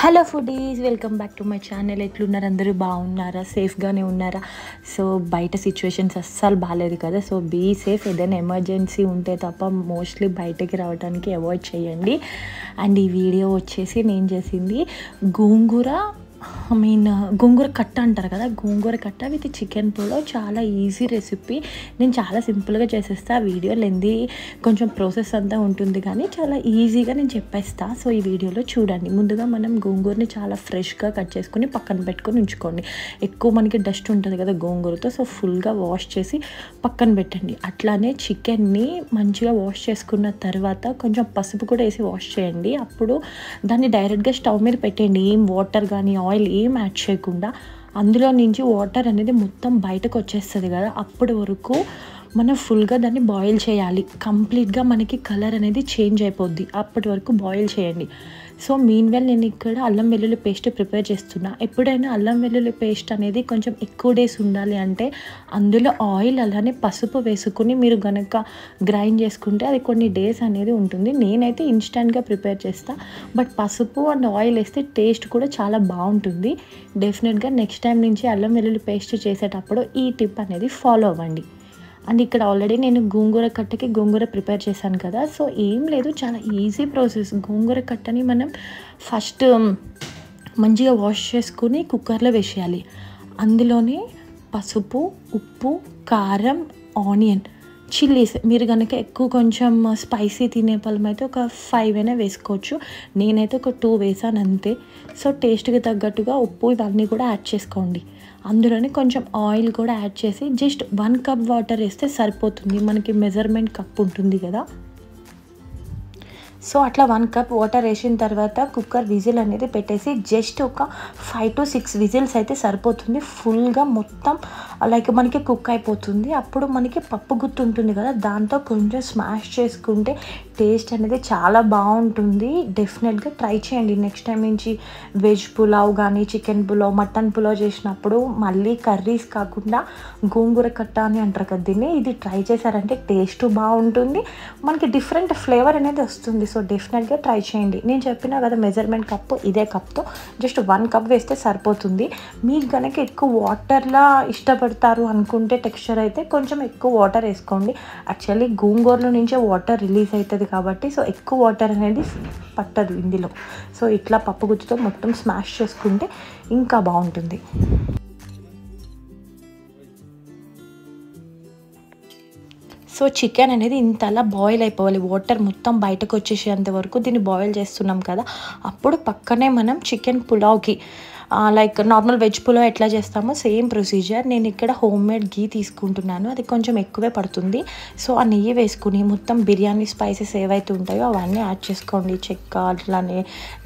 Hello foodies, welcome back to my channel. ఎట్లున్నారు అందరూ? బాగున్నారా? సేఫ్గానే ఉన్నారా? సో బయట సిచ్యువేషన్స్ అస్సలు బాగాలేదు కదా. So be safe. ఏదైనా ఎమర్జెన్సీ ఉంటే తప్ప మోస్ట్లీ బయటకి రావడానికి అవాయిడ్ చేయండి. అండ్ ఈ వీడియో వచ్చేసి నేను చేసింది గోంగూర కట్ట అంటారు కదా, గోంగూర కట్ట విత్ చికెన్ పులావ్. చాలా ఈజీ రెసిపీ. నేను చాలా సింపుల్గా చేసేస్తా. వీడియో లెంది కొంచెం ప్రాసెస్ అంతా ఉంటుంది కానీ చాలా ఈజీగా నేను చెప్పేస్తా. సో ఈ వీడియోలో చూడండి. ముందుగా మనం గోంగూరని చాలా ఫ్రెష్గా కట్ చేసుకొని పక్కన పెట్టుకొని ఉంచుకోండి. ఎక్కువ మనకి డస్ట్ ఉంటుంది కదా గోంగూరతో, సో ఫుల్గా వాష్ చేసి పక్కన పెట్టండి. అట్లానే చికెన్ని మంచిగా వాష్ చేసుకున్న తర్వాత కొంచెం పసుపు కూడా వేసి వాష్ చేయండి. అప్పుడు దాన్ని డైరెక్ట్గా స్టవ్ మీద పెట్టండి. ఏం వాటర్ కానీ ఆయిల్ ఏం యాడ్ చేయకుండా. అందులో నుంచి వాటర్ అనేది మొత్తం బయటకు వచ్చేస్తుంది కదా, అప్పటి వరకు మనం ఫుల్గా దాన్ని బాయిల్ చేయాలి. కంప్లీట్గా మనకి కలర్ అనేది చేంజ్ అయిపోద్ది. అప్పటి వరకు బాయిల్ చేయండి. సో మీన్వెల్ నేను ఇక్కడ అల్లం వెల్లుల్లి పేస్ట్ ప్రిపేర్ చేస్తున్నా. ఎప్పుడైనా అల్లం వెల్లుల్లి పేస్ట్ అనేది కొంచెం ఎక్కువ డేస్ ఉండాలి అంటే అందులో ఆయిల్ అలానే పసుపు వేసుకుని మీరు కనుక గ్రైండ్ చేసుకుంటే అది కొన్ని డేస్ అనేది ఉంటుంది. నేనైతే ఇన్స్టెంట్గా ప్రిపేర్ చేస్తా. బట్ పసుపు అండ్ ఆయిల్ వేస్తే టేస్ట్ కూడా చాలా బాగుంటుంది. డెఫినెట్గా నెక్స్ట్ టైం నుంచి అల్లం వెల్లుల్లి పేస్ట్ చేసేటప్పుడు ఈ టిప్ అనేది ఫాలో అవ్వండి. అండ్ ఇక్కడ ఆల్రెడీ నేను గోంగూర కట్టకి గోంగూర ప్రిపేర్ చేశాను కదా. సో ఏం లేదు, చాలా ఈజీ ప్రాసెస్. గోంగూర కట్టని మనం ఫస్ట్ మంచిగా వాష్ చేసుకుని కుక్కర్లో వేసేయాలి. అందులోనే పసుపు, ఉప్పు, కారం, ఆనియన్, చిల్లీస్. మీరు కనుక ఎక్కువ కొంచెం స్పైసీ తినే పళ్ళం అయితే ఒక 5 అయినా వేసుకోవచ్చు. నేనైతే ఒక 2 వేసాను అంతే. సో టేస్ట్కి తగ్గట్టుగా ఉప్పు ఇవన్నీ కూడా యాడ్ చేసుకోండి. అందులోనే కొంచెం ఆయిల్ కూడా యాడ్ చేసి జస్ట్ 1 కప్ వాటర్ వేస్తే సరిపోతుంది. మనకి మెజర్మెంట్ కప్ ఉంటుంది కదా. సో అట్లా 1 కప్ వాటర్ వేసిన తర్వాత కుక్కర్ విజిల్ అనేది పెట్టేసి జస్ట్ ఒక 5 to 6 విజిల్స్ అయితే సరిపోతుంది. ఫుల్గా మొత్తం లైక్ మనకి కుక్ అయిపోతుంది. అప్పుడు మనకి పప్పు గుత్తి ఉంటుంది కదా, దాంతో కొంచెం స్మాష్ చేసుకుంటే టేస్ట్ అనేది చాలా బాగుంటుంది. డెఫినెట్గా ట్రై చేయండి. నెక్స్ట్ టైం నుంచి వెజ్ పులావ్ కానీ చికెన్ పులావ్, మటన్ పులావ్ చేసినప్పుడు మళ్ళీ కర్రీస్ కాకుండా గోంగూర కట్ట అని అంటారు కదా దీన్ని, ఇది ట్రై చేశారంటే టేస్ట్ బాగుంటుంది. మనకి డిఫరెంట్ ఫ్లేవర్ అనేది వస్తుంది. సో డెఫినెట్గా ట్రై చేయండి. నేను చెప్పినా కదా మెజర్మెంట్ కప్ ఇదే కప్తో జస్ట్ 1 కప్ వేస్తే సరిపోతుంది. మీకు కనుక ఎక్కువ వాటర్లా ఇష్టపడతారు అనుకుంటే టెక్స్చర్ అయితే కొంచెం ఎక్కువ వాటర్ వేసుకోండి. యాక్చువల్లీ గోంగూరలో నుంచే వాటర్ రిలీజ్ అవుతుంది కాబట్టి సో ఎక్కువ వాటర్ అనేది పట్టదు ఇందులో. సో ఇట్లా పప్పు గుత్తితో మొత్తం స్మాష్ చేసుకుంటే ఇంకా బాగుంటుంది. సో చికెన్ అనేది ఇంతలా బాయిల్ అయిపోవాలి. వాటర్ మొత్తం బయటకు వచ్చేసేంత వరకు దీన్ని బాయిల్ చేస్తున్నాం కదా. అప్పుడు పక్కనే మనం చికెన్ పులావ్కి లైక్ నార్మల్ వెజ్ పులావ్ ఎట్లా చేస్తామో సేమ్ ప్రొసీజర్. నేను ఇక్కడ హోమ్ మేడ్ గీ తీసుకుంటున్నాను. అది కొంచెం ఎక్కువే పడుతుంది. సో ఆ నెయ్యి వేసుకుని మొత్తం బిర్యానీ స్పైసెస్ ఏవైతే ఉంటాయో అవన్నీ యాడ్ చేసుకోండి. చెక్క, అట్లానే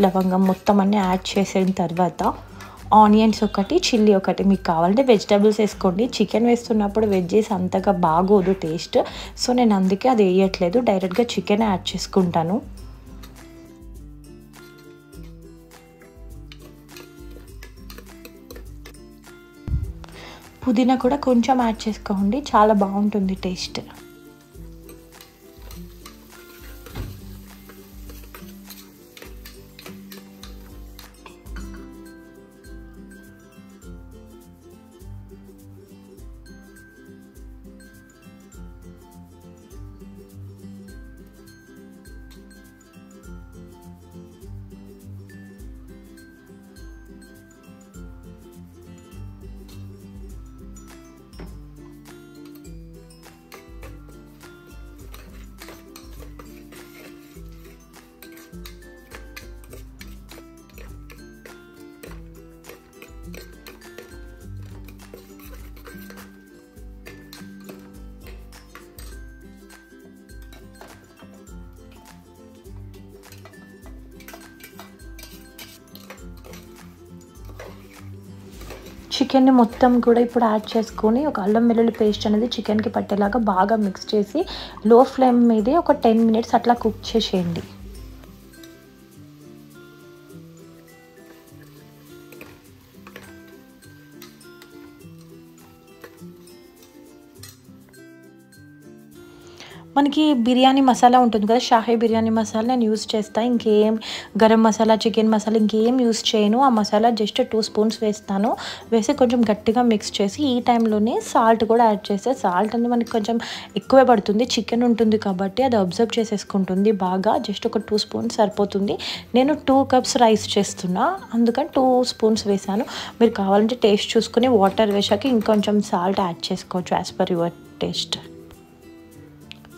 లవంగం మొత్తం అన్నీ యాడ్ చేసిన తర్వాత ఆనియన్స్ ఒకటి, చిల్లీ ఒకటి. మీకు కావాలంటే వెజిటబుల్స్ వేసుకోండి. చికెన్ వేస్తున్నప్పుడు వెజ్జెస్ అంతగా బాగోదు టేస్ట్. సో నేను అందుకే అది వేయట్లేదు, డైరెక్ట్గా చికెన్ యాడ్ చేసుకుంటాను. పుదీనా కూడా కొంచెం యాడ్ చేసుకోండి, చాలా బాగుంటుంది టేస్ట్. చికెన్ని మొత్తం కూడా ఇప్పుడు యాడ్ చేసుకొని ఒక అల్లం వెల్లుల్లి పేస్ట్ అనేది చికెన్కి పట్టేలాగా బాగా మిక్స్ చేసి లో ఫ్లేమ్ మీదే ఒక 10 మినిట్స్ అట్లా కుక్ చేసేయండి. మనకి బిర్యానీ మసాలా ఉంటుంది కదా, షాహీ బిర్యానీ మసాలా నేను యూస్ చేస్తాను. ఇంకేం గరం మసాలా, చికెన్ మసాలా ఇంకేం యూస్ చేయను. ఆ మసాలా జస్ట్ 2 స్పూన్స్ వేస్తాను. వేసి కొంచెం గట్టిగా మిక్స్ చేసి ఈ టైంలోనే సాల్ట్ కూడా యాడ్ చేస్తే, సాల్ట్ అనేది మనకి కొంచెం ఎక్కువే పడుతుంది, చికెన్ ఉంటుంది కాబట్టి అది అబ్జర్వ్ చేసేసుకుంటుంది బాగా. జస్ట్ ఒక 2 స్పూన్స్ సరిపోతుంది. నేను 2 కప్స్ రైస్ చేస్తున్నా, అందుకని 2 స్పూన్స్ వేసాను. మీరు కావాలంటే టేస్ట్ చూసుకుని వాటర్ వేసాక ఇంకొంచెం సాల్ట్ యాడ్ చేసుకోవచ్చు as per your taste.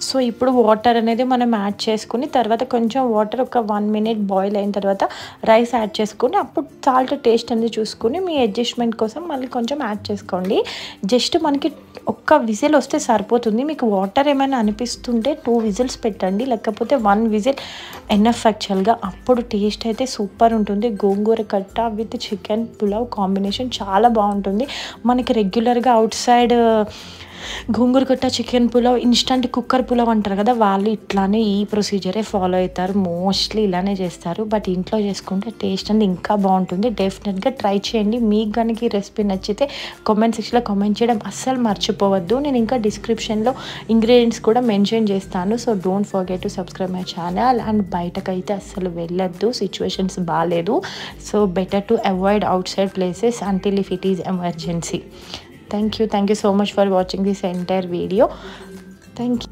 So ఇప్పుడు వాటర్ అనేది మనం యాడ్ చేసుకుని తర్వాత కొంచెం వాటర్ ఒక 1 మినిట్ బాయిల్ అయిన తర్వాత రైస్ యాడ్ చేసుకుని అప్పుడు సాల్ట్ టేస్ట్ అనేది చూసుకుని మీ అడ్జస్ట్మెంట్ కోసం మళ్ళీ కొంచెం యాడ్ చేసుకోండి. జస్ట్ మనకి ఒక్క విజిల్ వస్తే సరిపోతుంది. మీకు వాటర్ ఏమైనా అనిపిస్తుంటే 2 విజిల్స్ పెట్టండి, లేకపోతే 1 విజిల్ ఎనఫ్ యాక్చువల్గా. అప్పుడు టేస్ట్ అయితే సూపర్ ఉంటుంది. గోంగూర కట్ట విత్ చికెన్ పులావ్ కాంబినేషన్ చాలా బాగుంటుంది. మనకి రెగ్యులర్గా అవుట్ సైడ్ గోంగూర కట్ట chicken pulao instant cooker pulao అంటారు కదా, వాళ్ళు ఇట్లానే ఈ ప్రొసీజరే ఫాలో అవుతారు, మోస్ట్లీ ఇలానే చేస్తారు. బట్ ఇంట్లో చేసుకుంటే టేస్ట్ అనేది ఇంకా బాగుంటుంది. డెఫినెట్గా ట్రై చేయండి. మీకు కనుక ఈ రెసిపీ నచ్చితే కామెంట్ సెక్షన్లో కామెంట్ చేయడం అస్సలు మర్చిపోవద్దు. నేను ఇంకా డిస్క్రిప్షన్లో ఇంగ్రీడియంట్స్ కూడా మెన్షన్ చేస్తాను. So don't forget to subscribe my channel. And బయటకైతే అస్సలు వెళ్ళొద్దు, సిచ్యువేషన్స్ బాగాలేదు. So better to avoid outside places until if it is emergency. Thank you so much for watching this entire video. Thank you.